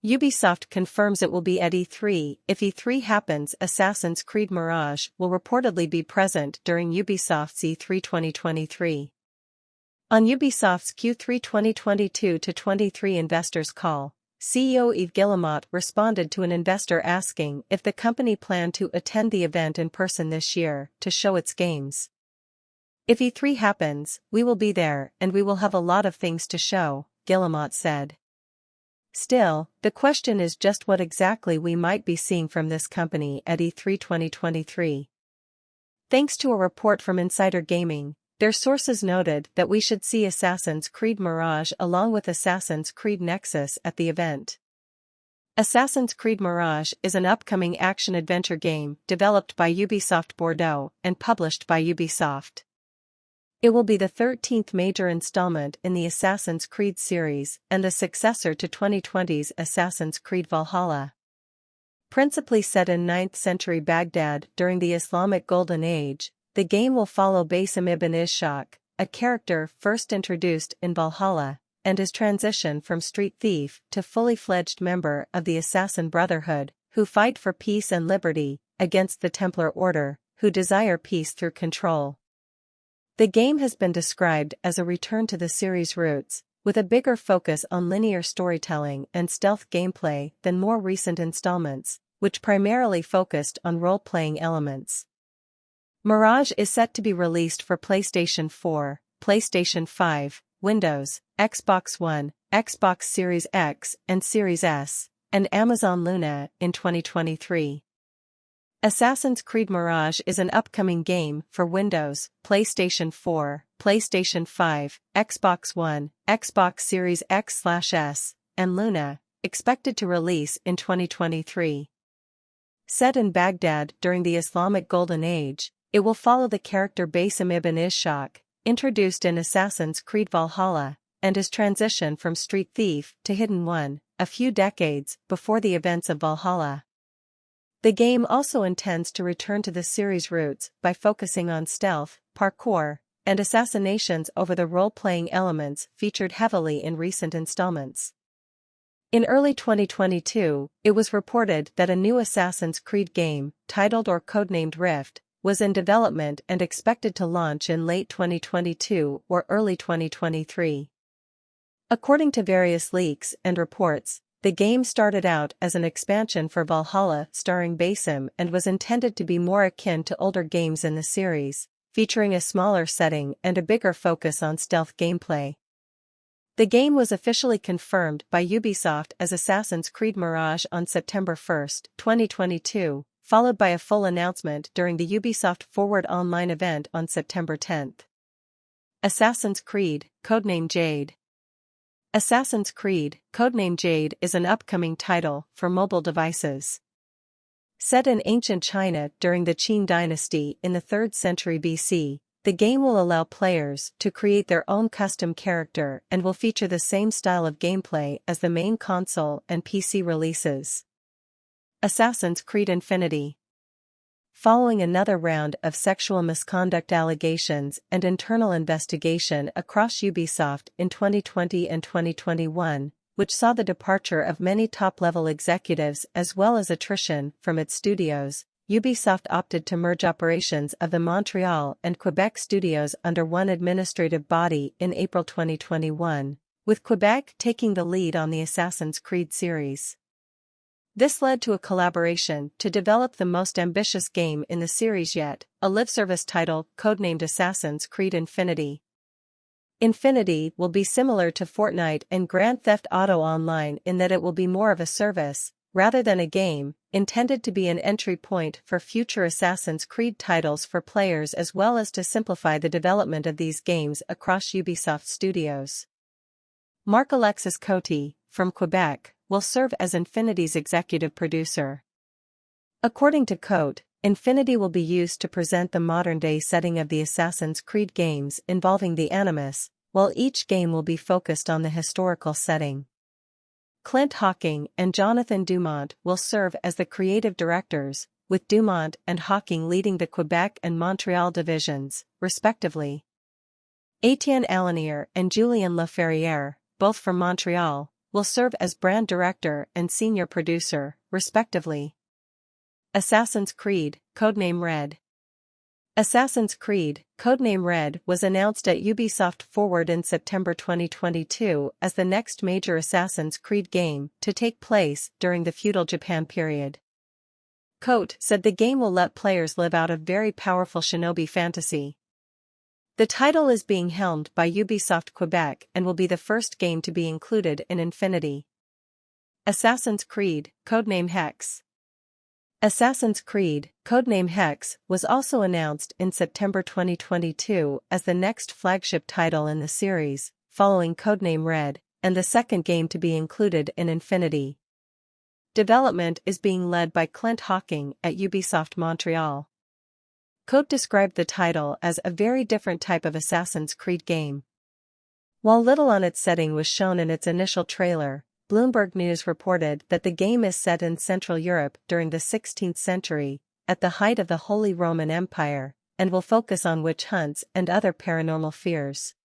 Ubisoft confirms it will be at E3. If E3 happens, Assassin's Creed Mirage will reportedly be present during Ubisoft's E3 2023. On Ubisoft's Q3 2022-23 investors call, CEO Yves Guillemot responded to an investor asking if the company planned to attend the event in person this year to show its games. "If E3 happens, we will be there and we will have a lot of things to show," Guillemot said. Still, the question is just what exactly we might be seeing from this company at E3 2023. Thanks to a report from Insider Gaming, their sources noted that we should see Assassin's Creed Mirage along with Assassin's Creed Nexus at the event. Assassin's Creed Mirage is an upcoming action-adventure game developed by Ubisoft Bordeaux and published by Ubisoft. It will be the 13th major installment in the Assassin's Creed series and the successor to 2020's Assassin's Creed Valhalla. Principally set in 9th century Baghdad during the Islamic Golden Age, the game will follow Basim Ibn Ishaq, a character first introduced in Valhalla, and his transition from street thief to fully fledged member of the Assassin Brotherhood, who fight for peace and liberty against the Templar Order, who desire peace through control. The game has been described as a return to the series' roots, with a bigger focus on linear storytelling and stealth gameplay than more recent installments, which primarily focused on role-playing elements. Mirage is set to be released for PlayStation 4, PlayStation 5, Windows, Xbox One, Xbox Series X and Series S, and Amazon Luna in 2023. Assassin's Creed Mirage is an upcoming game for Windows, PlayStation 4, PlayStation 5, Xbox One, Xbox Series X/S, and Luna, expected to release in 2023. Set in Baghdad during the Islamic Golden Age, it will follow the character Basim Ibn Ishaq, introduced in Assassin's Creed Valhalla, and his transition from street thief to hidden one, a few decades before the events of Valhalla. The game also intends to return to the series' roots by focusing on stealth, parkour, and assassinations over the role-playing elements featured heavily in recent installments. In early 2022, it was reported that a new Assassin's Creed game, titled or codenamed Rift, was in development and expected to launch in late 2022 or early 2023. According to various leaks and reports, the game started out as an expansion for Valhalla starring Basim and was intended to be more akin to older games in the series, featuring a smaller setting and a bigger focus on stealth gameplay. The game was officially confirmed by Ubisoft as Assassin's Creed Mirage on September 1, 2022, followed by a full announcement during the Ubisoft Forward Online event on September 10. Assassin's Creed, codename Jade. Assassin's Creed, codename Jade is an upcoming title for mobile devices. Set in ancient China during the Qin dynasty in the 3rd century BC, the game will allow players to create their own custom character and will feature the same style of gameplay as the main console and PC releases. Assassin's Creed Infinity. Following another round of sexual misconduct allegations and internal investigation across Ubisoft in 2020 and 2021, which saw the departure of many top-level executives as well as attrition from its studios, Ubisoft opted to merge operations of the Montreal and Quebec studios under one administrative body in April 2021, with Quebec taking the lead on the Assassin's Creed series. This led to a collaboration to develop the most ambitious game in the series yet, a live-service title codenamed Assassin's Creed Infinity. Infinity will be similar to Fortnite and Grand Theft Auto Online in that it will be more of a service, rather than a game, intended to be an entry point for future Assassin's Creed titles for players as well as to simplify the development of these games across Ubisoft studios. Marc-Alexis Coty, from Quebec, will serve as Infinity's executive producer. According to Cote, Infinity will be used to present the modern-day setting of the Assassin's Creed games involving the Animus, while each game will be focused on the historical setting. Clint Hawking and Jonathan Dumont will serve as the creative directors, with Dumont and Hawking leading the Quebec and Montreal divisions, respectively. Etienne Alanier and Julien Laferrière, both from Montreal, will serve as brand director and senior producer, respectively. Assassin's Creed, codename Red. Assassin's Creed, codename Red, was announced at Ubisoft Forward in September 2022 as the next major Assassin's Creed game to take place during the feudal Japan period. Kote said the game will let players live out a very powerful shinobi fantasy. The title is being helmed by Ubisoft Quebec and will be the first game to be included in Infinity. Assassin's Creed, codename Hex. Assassin's Creed, codename Hex, was also announced in September 2022 as the next flagship title in the series, following codename Red, and the second game to be included in Infinity. Development is being led by Clint Hawking at Ubisoft Montreal. Kote described the title as a very different type of Assassin's Creed game. While little on its setting was shown in its initial trailer, Bloomberg News reported that the game is set in Central Europe during the 16th century, at the height of the Holy Roman Empire, and will focus on witch hunts and other paranormal fears.